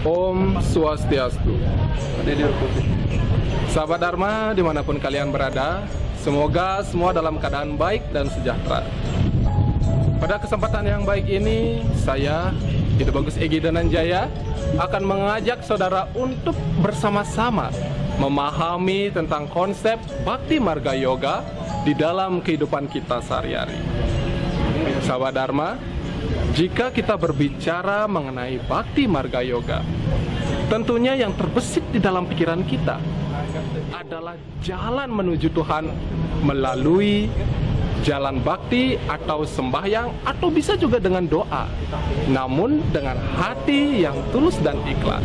Om Swastiastu. Sahabat Dharma dimanapun kalian berada, semoga semua dalam keadaan baik dan sejahtera. Pada kesempatan yang baik ini, saya, Hidup Bagus Egi Dananjaya, akan mengajak saudara untuk bersama-sama memahami tentang konsep Bhakti Marga Yoga di dalam kehidupan kita sehari-hari. Sahabat Dharma, jika kita berbicara mengenai Bhakti Marga Yoga, tentunya yang terbesit di dalam pikiran kita adalah jalan menuju Tuhan melalui jalan bakti atau sembahyang, atau bisa juga dengan doa, namun dengan hati yang tulus dan ikhlas.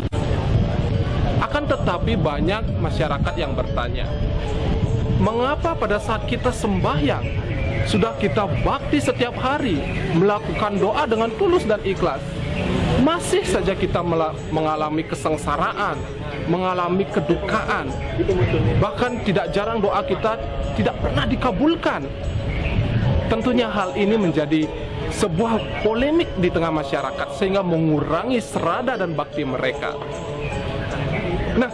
Akan tetapi banyak masyarakat yang bertanya, mengapa pada saat kita sembahyang, sudah kita bakti setiap hari, melakukan doa dengan tulus dan ikhlas, masih saja kita mengalami kesengsaraan, mengalami kedukaan, bahkan tidak jarang doa kita tidak pernah dikabulkan. Tentunya hal ini menjadi sebuah polemik di tengah masyarakat, sehingga mengurangi serada dan bakti mereka. Nah,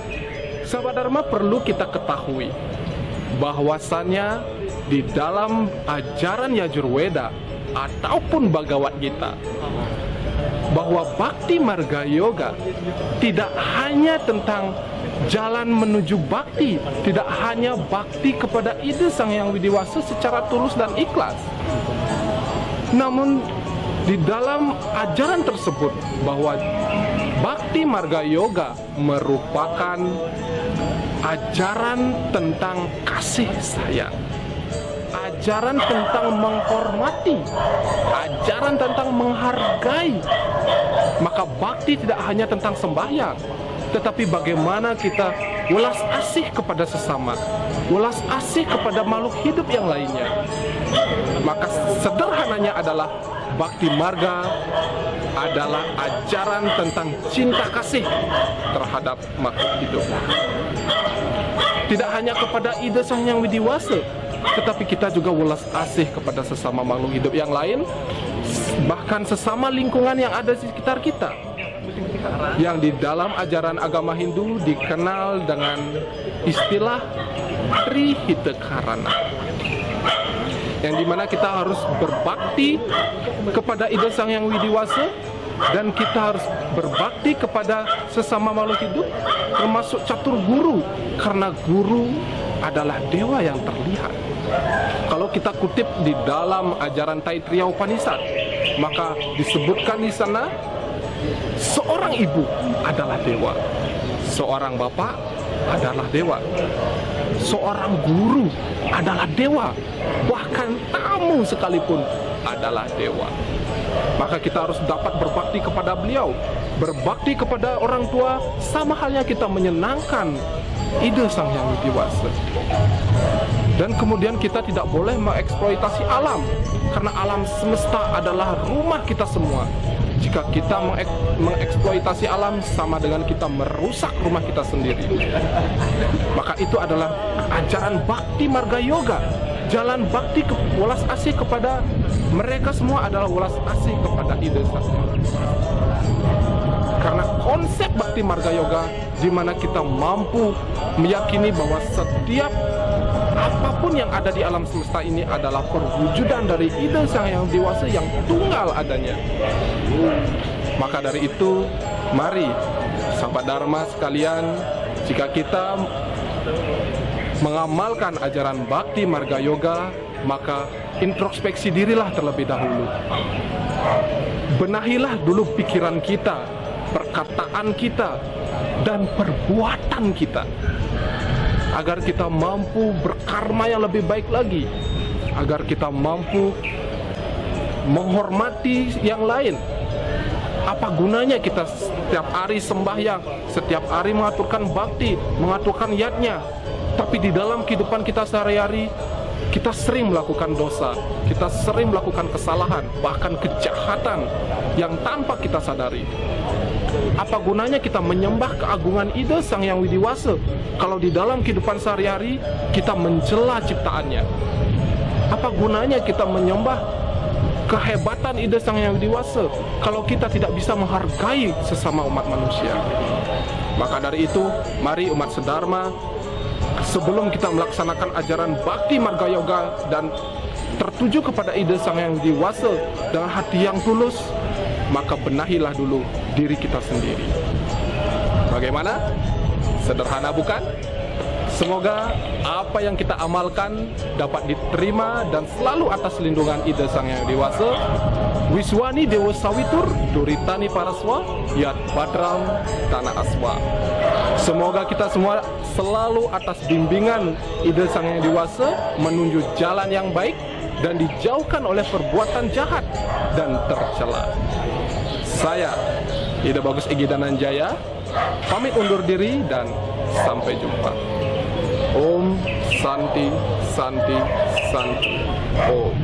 sahabat Dharma, perlu kita ketahui bahwasannya di dalam ajaran Yajurveda ataupun Bhagavad Gita, bahwa Bhakti Marga Yoga tidak hanya tentang jalan menuju bakti, tidak hanya bakti kepada Ida Sang Hyang Widiwasa secara tulus dan ikhlas, namun di dalam ajaran tersebut bahwa Bhakti Marga Yoga merupakan ajaran tentang kasih sayang, ajaran tentang menghormati, ajaran tentang menghargai. Maka bakti tidak hanya tentang sembahyang, tetapi bagaimana kita welas asih kepada sesama, welas asih kepada makhluk hidup yang lainnya. Maka sederhananya adalah Bhakti Marga adalah ajaran tentang cinta kasih terhadap makhluk hidup. Tidak hanya kepada Ida Sang Hyang Widiwasa, tetapi kita juga welas asih kepada sesama makhluk hidup yang lain, bahkan sesama lingkungan yang ada di sekitar kita, yang di dalam ajaran agama Hindu dikenal dengan istilah Trihitakarana, yang dimana kita harus berbakti kepada Ida Sang Hyang Widiwasa, dan kita harus berbakti kepada sesama makhluk hidup, termasuk catur guru, karena guru adalah dewa yang terlihat. Kalau kita kutip di dalam ajaran Taittiriya Upanishad, maka disebutkan di sana seorang ibu adalah dewa, seorang bapak adalah dewa, seorang guru adalah dewa, bahkan tamu sekalipun adalah dewa. Maka kita harus dapat berbakti kepada beliau. Berbakti kepada orang tua sama halnya kita menyenangkan Ida Sang Hyang Widiwasa. Dan kemudian kita tidak boleh mengeksploitasi alam, karena alam semesta adalah rumah kita semua. Jika kita mengeksploitasi alam, sama dengan kita merusak rumah kita sendiri. Maka itu adalah ajaran Bhakti Marga Yoga. Jalan bakti welas asih kepada mereka semua adalah welas asih kepada Ida Sang Hyang Widiwasa. Karena konsep Bhakti Marga Yoga di mana kita mampu meyakini bahwa setiap apapun yang ada di alam semesta ini adalah perwujudan dari Ida Sang Hyang Widiwasa yang tunggal adanya. Maka dari itu, mari sahabat Dharma sekalian, jika kita mengamalkan ajaran Bhakti Marga Yoga, maka introspeksi dirilah terlebih dahulu. Benahilah dulu pikiran kita, perkataan kita, dan perbuatan kita, agar kita mampu berkarma yang lebih baik lagi, agar kita mampu menghormati yang lain. Apa gunanya kita setiap hari sembahyang, setiap hari mengaturkan bakti, mengaturkan yatnya, tapi di dalam kehidupan kita sehari-hari kita sering melakukan dosa, kita sering melakukan kesalahan, bahkan kejahatan yang tanpa kita sadari. Apa gunanya kita menyembah keagungan Ida Sang Hyang Widiwasa kalau di dalam kehidupan sehari-hari kita mencela ciptaannya? Apa gunanya kita menyembah kehebatan ide Sang Yang Widi Wasa kalau kita tidak bisa menghargai sesama umat manusia. Maka dari itu, mari umat sedharma, sebelum kita melaksanakan ajaran Bhakti Marga Yoga dan tertuju kepada ide Sang Yang Widi Wasa dengan hati yang tulus, maka benahilah dulu diri kita sendiri. Bagaimana? Sederhana bukan? Semoga apa yang kita amalkan dapat diterima dan selalu atas lindungan ide Sang Yang Widi Wasa. Wiswani Dewa Sawitur, Duritani Paraswa, Yat Badram Tanah Aswa. Semoga kita semua selalu atas bimbingan ide Sang Yang Widi Wasa menuju jalan yang baik dan dijauhkan oleh perbuatan jahat dan tercela. Saya, Ida Bagus Egi Dananjaya, pamit undur diri dan sampai jumpa. Om Santi Santi Santi Om.